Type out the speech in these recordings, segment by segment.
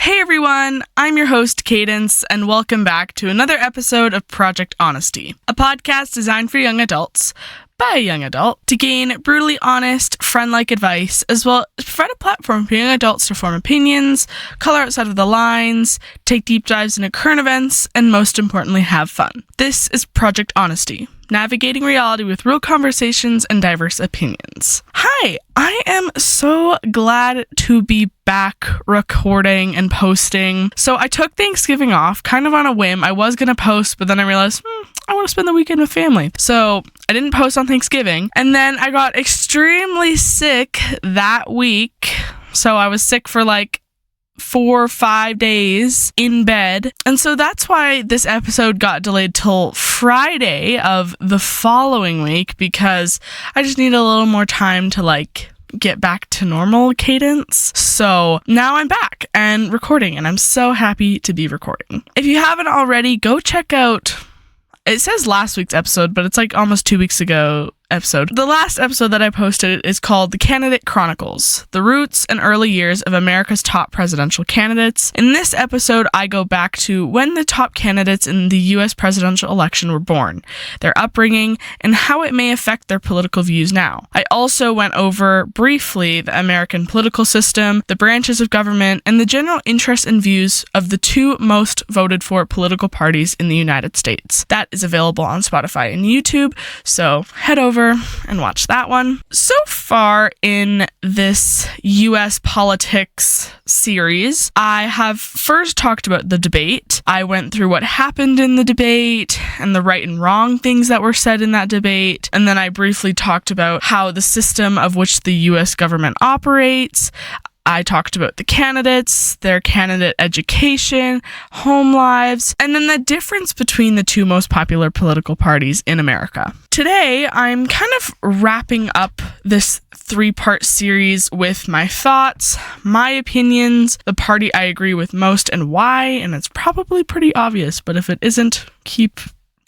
Hey everyone, I'm your host Cadence, and welcome back to another episode of Project Honesty, a podcast designed for young adults, by a young adult, to gain brutally honest, friend-like advice, as well as provide a platform for young adults to form opinions, color outside of the lines, take deep dives into current events, and most importantly, have fun. This is Project Honesty, navigating reality with real conversations and diverse opinions. Hi, I am so glad to be back recording and posting. So I took Thanksgiving off, kind of on a whim. I was going to post, but then I realized, I want to spend the weekend with family. So I didn't post on Thanksgiving. And then I got extremely sick that week. So I was sick for like 4 or 5 days in bed. And so that's why this episode got delayed till Friday of the following week, because I just need a little more time to get back to normal cadence. So now I'm back and recording, and I'm so happy to be recording. If you haven't already, go check out, it says last week's episode, but it's like almost 2 weeks ago episode. The last episode that I posted is called The Candidate Chronicles, the roots and early years of America's top presidential candidates. In this episode, I go back to when the top candidates in the U.S. presidential election were born, their upbringing, and how it may affect their political views now. I also went over briefly the American political system, the branches of government, and the general interests and views of the two most voted for political parties in the United States. That is available on Spotify and YouTube, so head over and watch that one. So far in this US politics series, I have first talked about the debate. I went through what happened in the debate and the right and wrong things that were said in that debate. And then I briefly talked about how the system of which the US government operates. I talked about the candidates, their candidate education, home lives, and then the difference between the two most popular political parties in America. Today, I'm kind of wrapping up this 3-part series with my thoughts, my opinions, the party I agree with most and why, and it's probably pretty obvious, but if it isn't, keep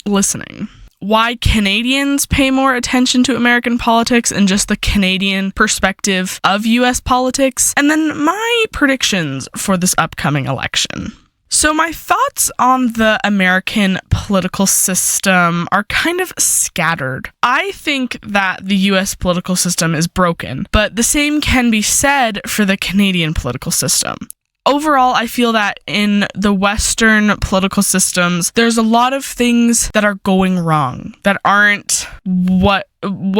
listening. Why Canadians pay more attention to American politics and just the Canadian perspective of US politics, and then my predictions for this upcoming election. So my thoughts on the American political system are kind of scattered. I think that the US political system is broken, but the same can be said for the Canadian political system. Overall, I feel that in the Western political systems, there's a lot of things that are going wrong, that aren't what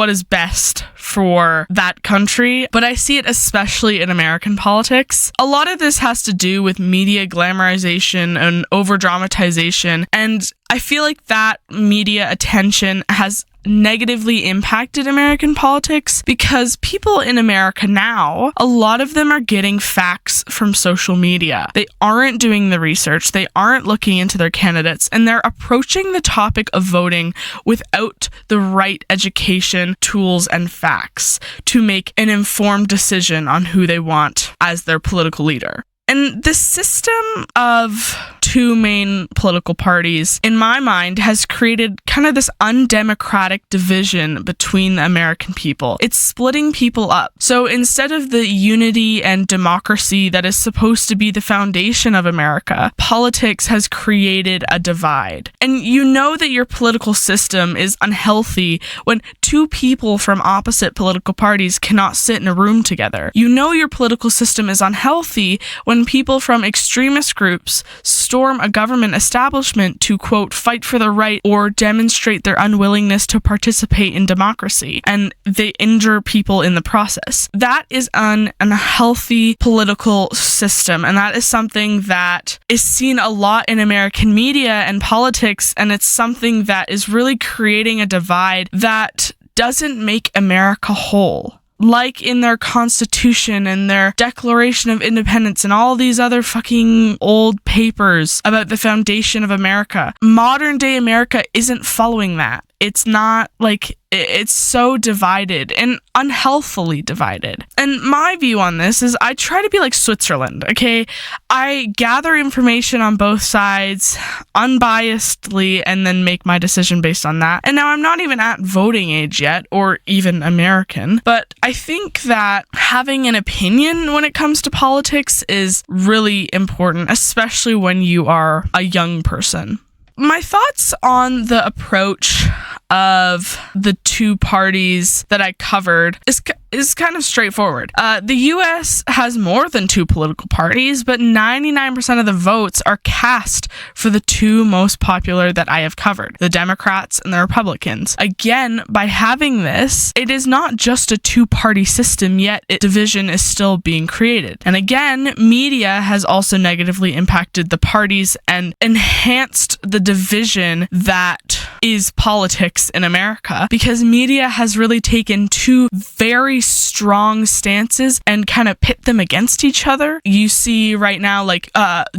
is best for that country, but I see it especially in American politics. A lot of this has to do with media glamorization and over-dramatization, and I feel like that media attention has negatively impacted American politics because people in America now, a lot of them are getting facts from social media. They aren't doing the research, they aren't looking into their candidates, and they're approaching the topic of voting without the right education, tools, and facts to make an informed decision on who they want as their political leader. And the system of two main political parties, in my mind, has created kind of this undemocratic division between the American people. It's splitting people up. So instead of the unity and democracy that is supposed to be the foundation of America, politics has created a divide. And you know that your political system is unhealthy when two people from opposite political parties cannot sit in a room together. You know your political system is unhealthy when people from extremist groups storm a government establishment to, quote, fight for the right or demonstrate their unwillingness to participate in democracy, and they injure people in the process. That is an unhealthy political system, and that is something that is seen a lot in American media and politics, and it's something that is really creating a divide that doesn't make America whole. Like in their Constitution and their Declaration of Independence and all these other fucking old papers about the foundation of America. Modern day America isn't following that. It's not like, it's so divided and unhealthily divided. And my view on this is I try to be like Switzerland, okay? I gather information on both sides unbiasedly and then make my decision based on that. And now I'm not even at voting age yet, or even American, but I think that having an opinion when it comes to politics is really important, especially when you are a young person. My thoughts on the approach of the two parties that I covered is kind of straightforward. The US has more than two political parties, but 99% of the votes are cast for the two most popular that I have covered, the Democrats and the Republicans. Again, by having this, it is not just a two-party system, yet division is still being created. And again, media has also negatively impacted the parties and enhanced the division that is politics in America, because media has really taken two very strong stances and kind of pit them against each other. You see right now, like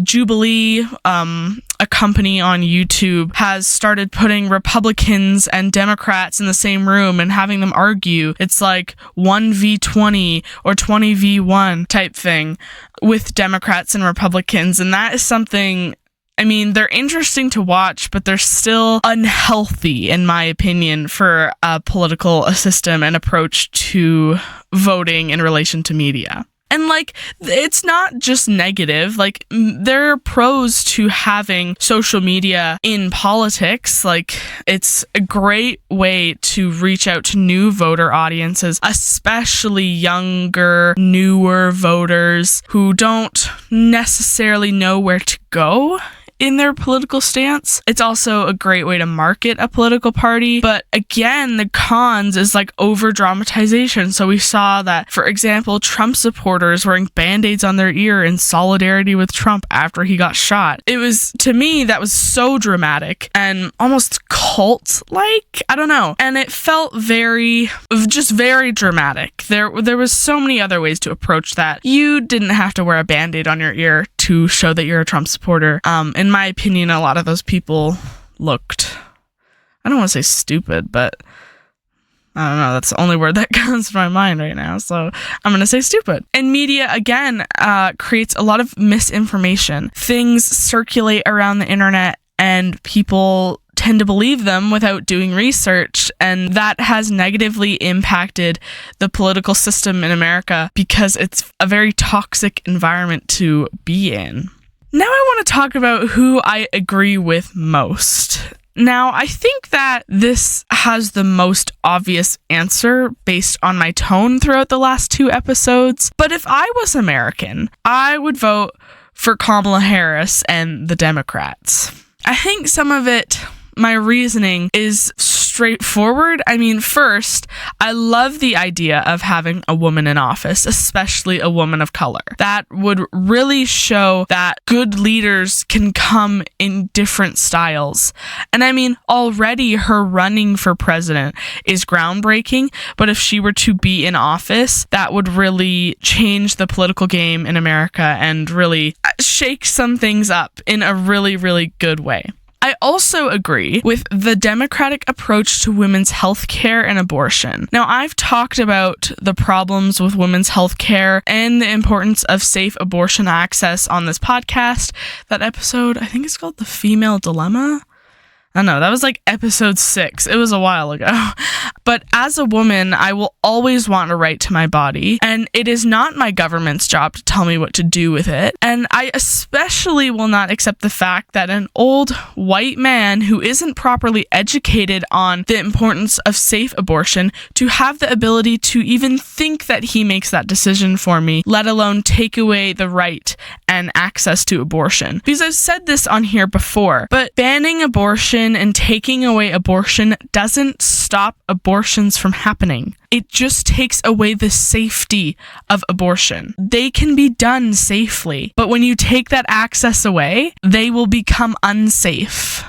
Jubilee, a company on YouTube, has started putting Republicans and Democrats in the same room and having them argue. It's like 1v20 or 20v1 type thing with Democrats and Republicans. And that is something, I mean, they're interesting to watch, but they're still unhealthy, in my opinion, for a political system and approach to voting in relation to media. And like, it's not just negative. Like, there are pros to having social media in politics. Like, it's a great way to reach out to new voter audiences, especially younger, newer voters who don't necessarily know where to go in their political stance. It's also a great way to market a political party. But again, the cons is like over dramatization. So we saw that, for example, Trump supporters wearing band-aids on their ear in solidarity with Trump after he got shot. It was, to me, that was so dramatic and almost cult-like. I don't know. And it felt very dramatic. There was so many other ways to approach that. You didn't have to wear a band-aid on your ear to show that you're a Trump supporter. In my opinion, a lot of those people looked, I don't want to say stupid, but I don't know, that's the only word that comes to my mind right now, so I'm going to say stupid. And media, again, creates a lot of misinformation. Things circulate around the internet and people tend to believe them without doing research, and that has negatively impacted the political system in America because it's a very toxic environment to be in. Now I want to talk about who I agree with most. Now, I think that this has the most obvious answer based on my tone throughout the last two episodes, but if I was American, I would vote for Kamala Harris and the Democrats. I think some of it, my reasoning, is straightforward. I mean, first, I love the idea of having a woman in office, especially a woman of color. That would really show that good leaders can come in different styles. And I mean, already her running for president is groundbreaking, but if she were to be in office, that would really change the political game in America and really shake some things up in a really, really good way. I also agree with the Democratic approach to women's health care and abortion. Now, I've talked about the problems with women's health care and the importance of safe abortion access on this podcast. That episode, I think it's called The Female Dilemma. I don't know, that was like episode 6. It was a while ago. But as a woman, I will always want a right to my body, and it is not my government's job to tell me what to do with it. And I especially will not accept the fact that an old white man who isn't properly educated on the importance of safe abortion to have the ability to even think that he makes that decision for me, let alone take away the right and access to abortion. Because I've said this on here before, but banning abortion and taking away abortion doesn't stop abortions from happening. It just takes away the safety of abortion. They can be done safely, but when you take that access away, they will become unsafe,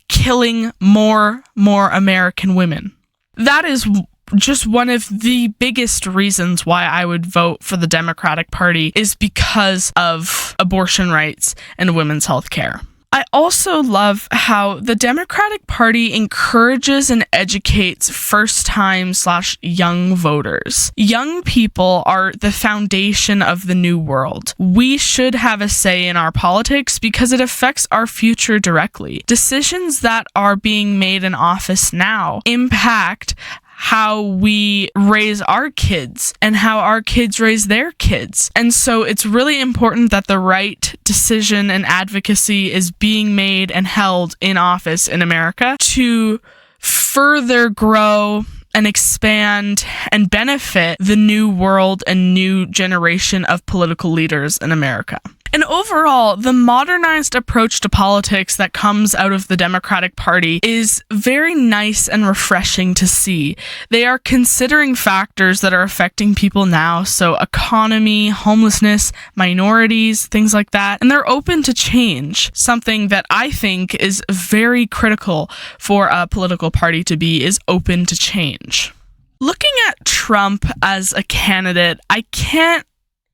killing more American women. That is just one of the biggest reasons why I would vote for the Democratic Party is because of abortion rights and women's health care. I also love how the Democratic Party encourages and educates first-time / young voters. Young people are the foundation of the new world. We should have a say in our politics because it affects our future directly. Decisions that are being made in office now impact how we raise our kids and how our kids raise their kids. And so it's really important that the right decision and advocacy is being made and held in office in America to further grow and expand and benefit the new world and new generation of political leaders in America. And overall, the modernized approach to politics that comes out of the Democratic Party is very nice and refreshing to see. They are considering factors that are affecting people now, so economy, homelessness, minorities, things like that, and they're open to change. Something that I think is very critical for a political party to be is open to change. Looking at Trump as a candidate, I can't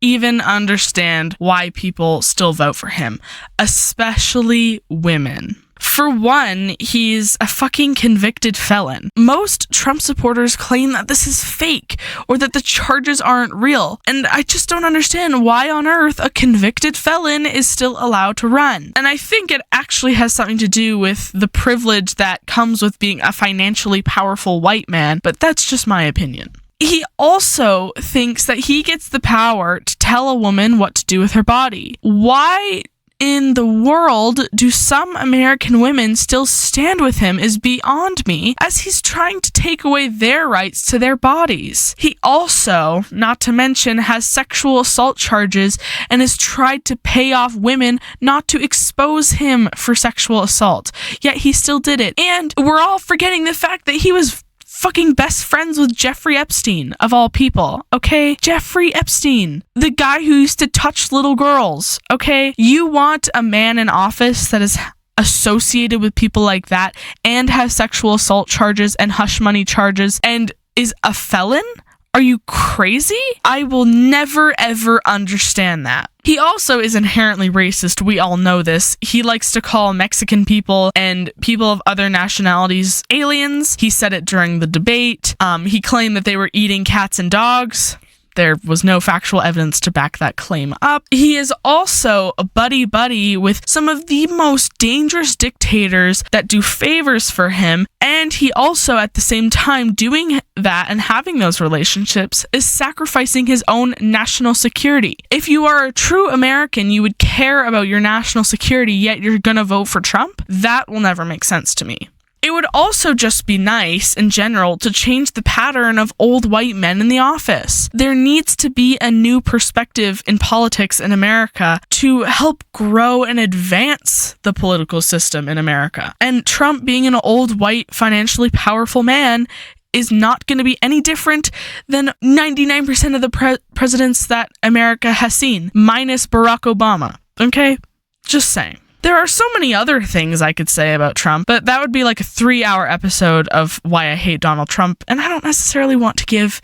even understand why people still vote for him, especially women. For one, he's a fucking convicted felon. Most Trump supporters claim that this is fake or that the charges aren't real, and I just don't understand why on earth a convicted felon is still allowed to run. And I think it actually has something to do with the privilege that comes with being a financially powerful white man, but that's just my opinion. He also thinks that he gets the power to tell a woman what to do with her body. Why in the world do some American women still stand with him is beyond me, as he's trying to take away their rights to their bodies. He also, not to mention, has sexual assault charges and has tried to pay off women not to expose him for sexual assault. Yet he still did it. And we're all forgetting the fact that he was fucking best friends with Jeffrey Epstein, of all people, okay? Jeffrey Epstein, the guy who used to touch little girls, okay? You want a man in office that is associated with people like that and has sexual assault charges and hush money charges and is a felon? Are you crazy? I will never ever understand that. He also is inherently racist. We all know this. He likes to call Mexican people and people of other nationalities aliens. He said it during the debate. He claimed that they were eating cats and dogs. There was no factual evidence to back that claim up. He is also a buddy-buddy with some of the most dangerous dictators that do favors for him, and he also, at the same time doing that and having those relationships, is sacrificing his own national security. If you are a true American, you would care about your national security, yet you're gonna vote for Trump? That will never make sense to me. It would also just be nice, in general, to change the pattern of old white men in the office. There needs to be a new perspective in politics in America to help grow and advance the political system in America. And Trump, being an old white, financially powerful man, is not going to be any different than 99% of the presidents that America has seen, minus Barack Obama. Okay? Just saying. There are so many other things I could say about Trump, but that would be like a 3-hour episode of why I hate Donald Trump, and I don't necessarily want to give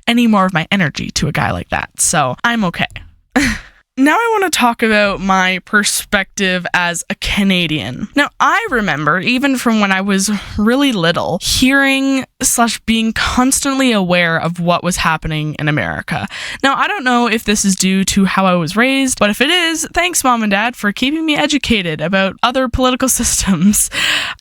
any more of my energy to a guy like that, so I'm okay. Now I want to talk about my perspective as a Canadian. Now, I remember, even from when I was really little, hearing / being constantly aware of what was happening in America. Now, I don't know if this is due to how I was raised, but if it is, thanks, Mom and Dad, for keeping me educated about other political systems.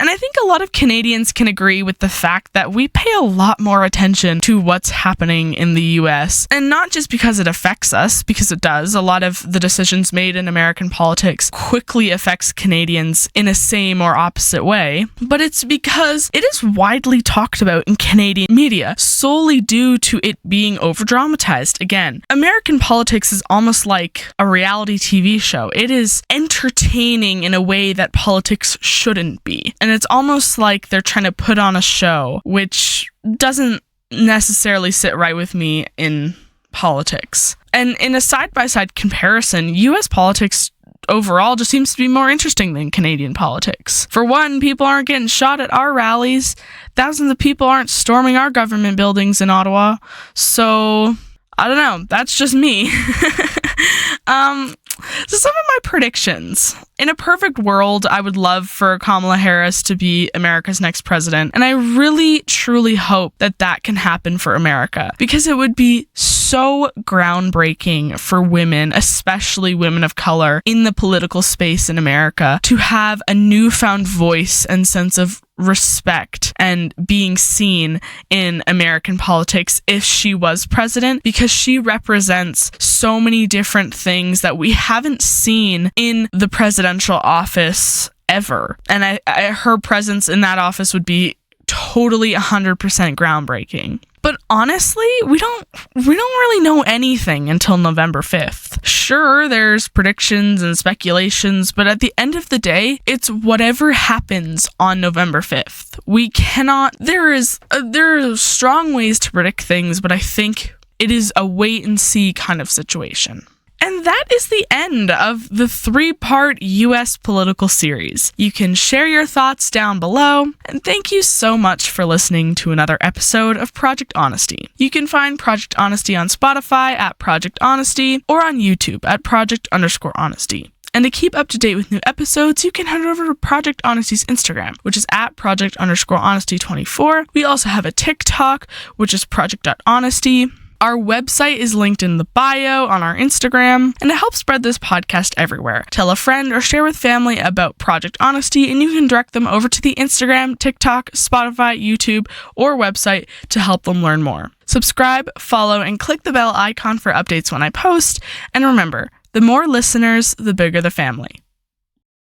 And I think a lot of Canadians can agree with the fact that we pay a lot more attention to what's happening in the US. And not just because it affects us, because it does. A lot of the decisions made in American politics quickly affects Canadians in a same or opposite way, but it's because it is widely talked about in Canadian media solely due to it being over-dramatized. Again, American politics is almost like a reality TV show. It is entertaining in a way that politics shouldn't be. And it's almost like they're trying to put on a show, which doesn't necessarily sit right with me in politics. And in a side-by-side comparison, US politics overall just seems to be more interesting than Canadian politics. For one, people aren't getting shot at our rallies. Thousands of people aren't storming our government buildings in Ottawa. So, I don't know. That's just me. So some of my predictions. In a perfect world, I would love for Kamala Harris to be America's next president. And I really, truly hope that that can happen for America, because it would be so groundbreaking for women, especially women of color, in the political space in America, to have a newfound voice and sense of respect and being seen in American politics if she was president, because she represents so many different things that we haven't seen in the presidential office ever. And her presence in that office would be totally 100% groundbreaking. But honestly, we don't really know anything until November 5th. Sure, there's predictions and speculations, but at the end of the day, it's whatever happens on November 5th. We cannot, there are strong ways to predict things, but I think it is a wait and see kind of situation. And that is the end of the 3-part US political series. You can share your thoughts down below, and thank you so much for listening to another episode of Project Honesty. You can find Project Honesty on Spotify at Project Honesty or on YouTube at Project_Honesty. And to keep up to date with new episodes, you can head over to Project Honesty's Instagram, which is at Project_Honesty24. We also have a TikTok, which is Project.Honesty. Our website is linked in the bio on our Instagram, and it helps spread this podcast everywhere. Tell a friend or share with family about Project Honesty, and you can direct them over to the Instagram, TikTok, Spotify, YouTube, or website to help them learn more. Subscribe, follow, and click the bell icon for updates when I post. And remember, the more listeners, the bigger the family.